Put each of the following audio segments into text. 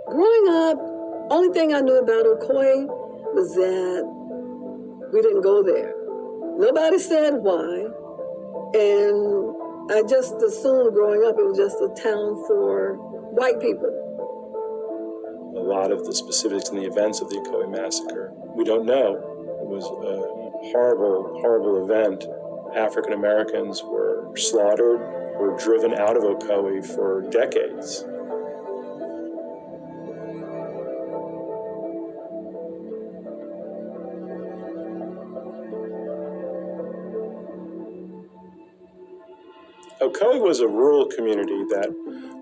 Growing up, only thing I knew about Ocoee was that we didn't go there. Nobody said why, and I just assumed growing up it was just a town for white people. A lot of the specifics and the events of the Ocoee Massacre, we don't know. It was a horrible, horrible event. African Americans were slaughtered, were driven out of Ocoee for decades. Ocoee was a rural community that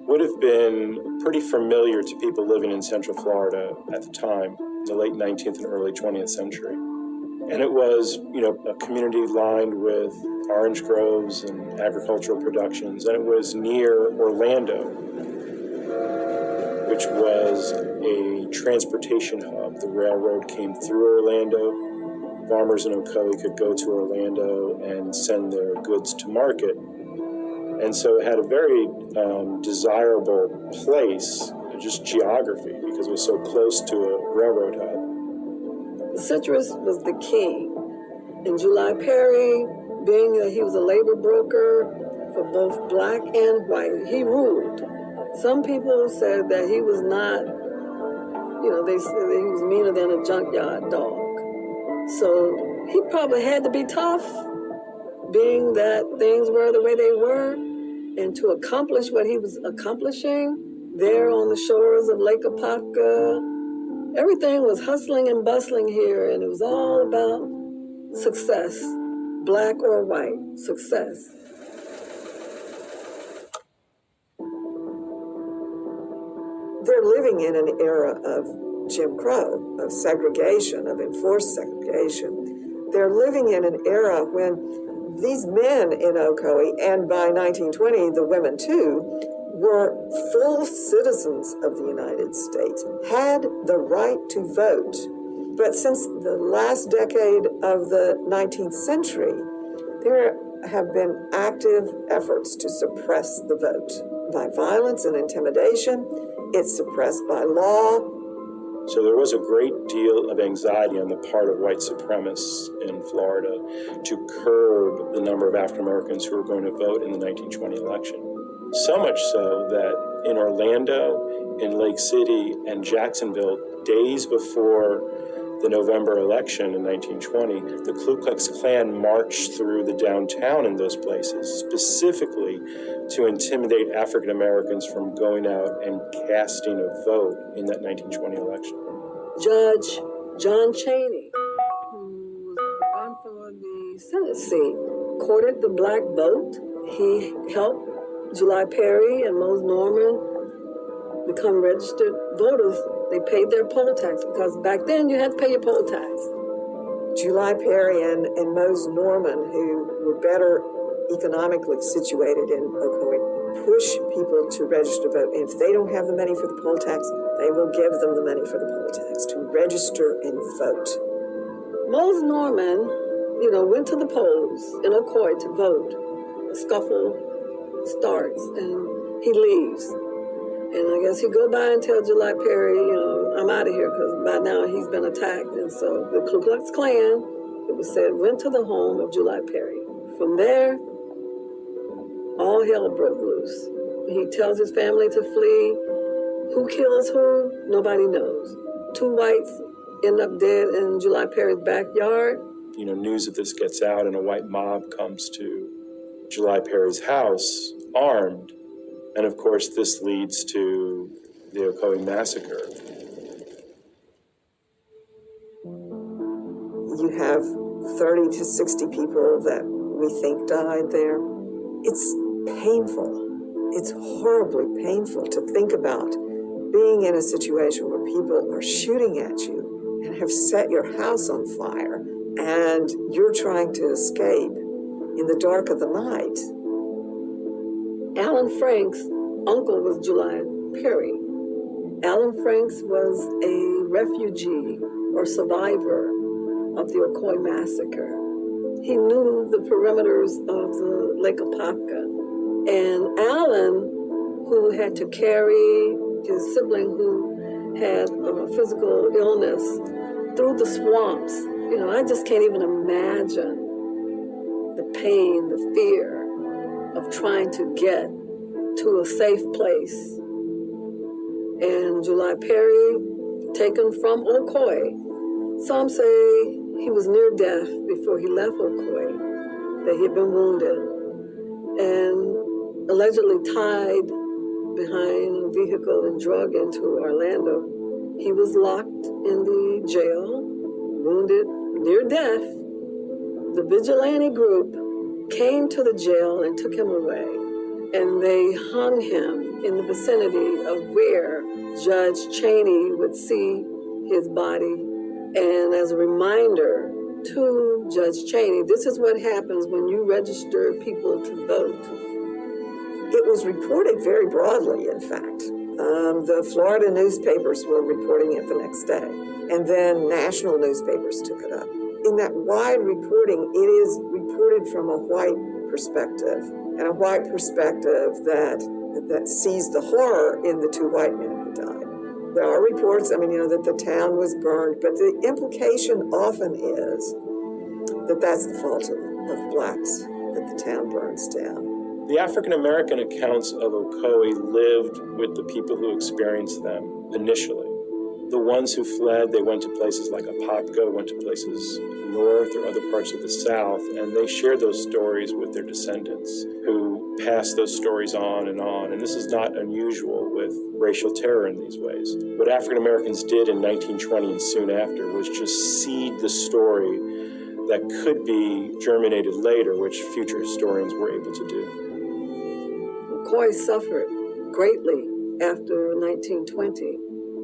would have been pretty familiar to people living in Central Florida at the time, the late 19th and early 20th century. And it was, a community lined with orange groves and agricultural productions, and it was near Orlando, which was a transportation hub. The railroad came through Orlando. Farmers in Ocoee could go to Orlando and send their goods to market. And so it had a very desirable place, just geography, because it was so close to a railroad hub. Citrus was the key. And July Perry, being that he was a labor broker for both black and white, he ruled. Some people said that he was not, they said that he was meaner than a junkyard dog. So he probably had to be tough, being that things were the way they were, and to accomplish what he was accomplishing there on the shores of Lake Apopka. Everything was hustling and bustling here, and it was all about success, black or white, success. They're living in an era of Jim Crow, of segregation, of enforced segregation. They're living in an era when these men in Ocoee, and by 1920, the women too, were full citizens of the United States, had the right to vote. But since the last decade of the 19th century, there have been active efforts to suppress the vote by violence and intimidation. It's suppressed by law. So there was a great deal of anxiety on the part of white supremacists in Florida to curb the number of African Americans who were going to vote in the 1920 election. So much so that in Orlando, in Lake City, and Jacksonville, days before the November election in 1920, the Ku Klux Klan marched through the downtown in those places, specifically to intimidate African Americans from going out and casting a vote in that 1920 election. Judge John Chaney, who was run for the Senate seat, courted the black vote. He helped July Perry and Mose Norman become registered voters. They paid their poll tax, because back then you had to pay your poll tax. July Perry and Mose Norman, who were better economically situated in Ocoee, push people to register to vote. And if they don't have the money for the poll tax, they will give them the money for the poll tax to register and vote. Mose Norman, went to the polls in Ocoee to vote. A scuffle starts and he leaves. And I guess he'd go by and tell July Perry, I'm out of here, because by now he's been attacked. And so the Ku Klux Klan, it was said, went to the home of July Perry. From there, all hell broke loose. He tells his family to flee. Who kills who? Nobody knows. 2 whites end up dead in July Perry's backyard. News of this gets out, and a white mob comes to July Perry's house, armed. And of course, this leads to the Ocoee Massacre. You have 30 to 60 people that we think died there. It's painful. It's horribly painful to think about being in a situation where people are shooting at you and have set your house on fire, and you're trying to escape in the dark of the night. Alan Franks' uncle was July Perry. Alan Franks was a refugee or survivor of the Ocoee Massacre. He knew the perimeters of the Lake Apopka. And Alan, who had to carry his sibling who had a physical illness through the swamps. You know, I just can't even imagine the pain, the fear of trying to get to a safe place. And July Perry, taken from Ocoee. Some say he was near death before he left Ocoee, that he had been wounded, and allegedly tied behind a vehicle and drug into Orlando. He was locked in the jail, wounded near death. The vigilante group came to the jail and took him away, and they hung him in the vicinity of where Judge Chaney would see his body. And as a reminder to Judge Chaney, this is what happens when you register people to vote. It was reported very broadly, in fact. The Florida newspapers were reporting it the next day, and then national newspapers took it up. In that wide reporting, it is reported from a white perspective, and a white perspective that sees the horror in the two white men who died. There are reports, that the town was burned, but the implication often is that that's the fault of blacks, that the town burns down. The African-American accounts of Ocoee lived with the people who experienced them initially. The ones who fled, they went to places like Apopka, went to places north or other parts of the South, and they shared those stories with their descendants who passed those stories on. And this is not unusual with racial terror in these ways. What African Americans did in 1920 and soon after was just seed the story that could be germinated later, which future historians were able to do. Ocoee suffered greatly after 1920.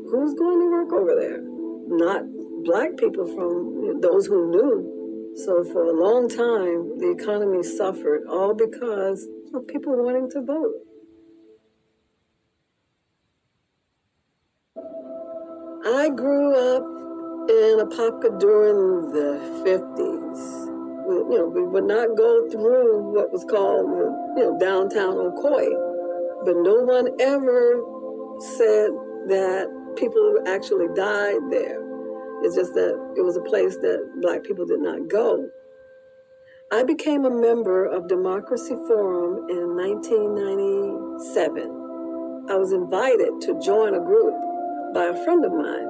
Who's going to work over there? Not black people from those who knew. So for a long time, the economy suffered, all because of people wanting to vote. I grew up in Apopka during the 50s. We would not go through what was called, downtown Ocoee, but no one ever said that people actually died there. It's just that it was a place that black people did not go. I became a member of Democracy Forum in 1997. I was invited to join a group by a friend of mine.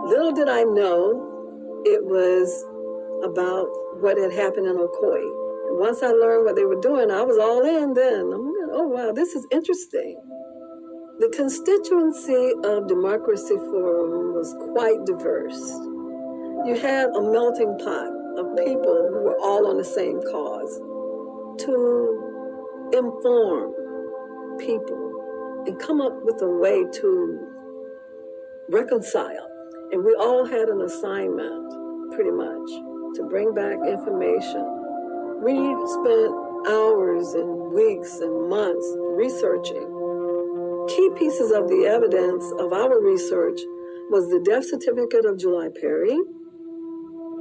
Little did I know it was about what had happened in Ocoee. And once I learned what they were doing, I was all in then. I'm like, oh wow, this is interesting. The constituency of Democracy Forum was quite diverse. You had a melting pot of people who were all on the same cause to inform people and come up with a way to reconcile. And we all had an assignment, pretty much, to bring back information. We spent hours and weeks and months researching. Key pieces of the evidence of our research was the death certificate of July Perry,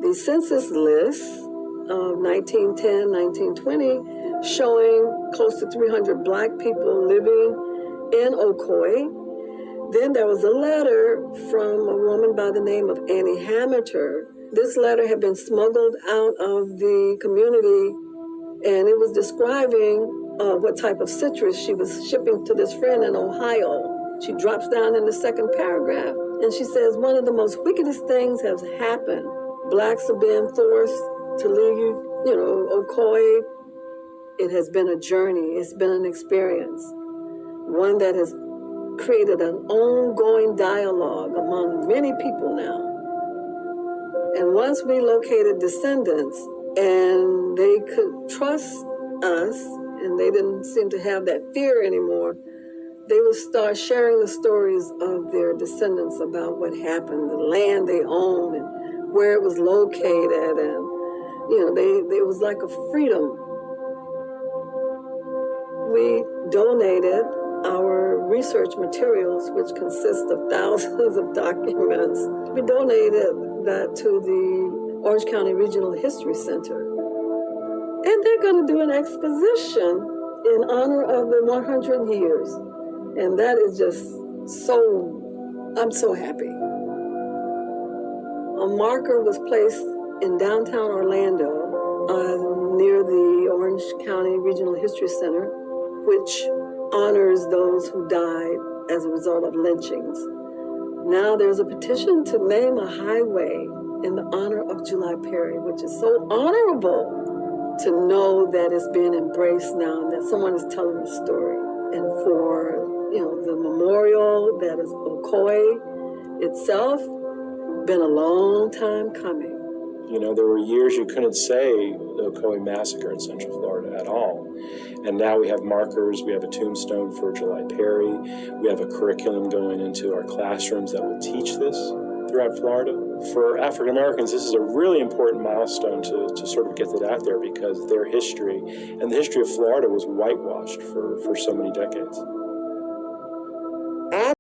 the census list of 1910, 1920, showing close to 300 black people living in Ocoee. Then there was a letter from a woman by the name of Annie Hamilton. This letter had been smuggled out of the community, and it was describing what type of citrus she was shipping to this friend in Ohio. She drops down in the second paragraph, and she says, one of the most wickedest things has happened. Blacks are being forced to leave, Ocoee. It has been a journey. It's been an experience, one that has created an ongoing dialogue among many people now. And once we located descendants and they could trust us and they didn't seem to have that fear anymore, they would start sharing the stories of their descendants about what happened, the land they owned and where it was located. And, it was like a freedom. We donated our research materials, which consist of thousands of documents. We donated that to the Orange County Regional History Center. And they're going to do an exposition in honor of the 100 years. And that is just so I'm so happy. A marker was placed in downtown Orlando near the Orange County Regional History Center, which honors those who died as a result of lynchings. Now there's a petition to name a highway in the honor of July Perry, which is so honorable to know that it's being embraced now and that someone is telling the story. And for, the memorial that is Ocoee itself, been a long time coming. There were years you couldn't say the Ocoee Massacre in Central Florida at all. And now we have markers, we have a tombstone for July Perry, we have a curriculum going into our classrooms that will teach this throughout Florida. For African Americans, this is a really important milestone to sort of get that out there because their history and the history of Florida was whitewashed for so many decades.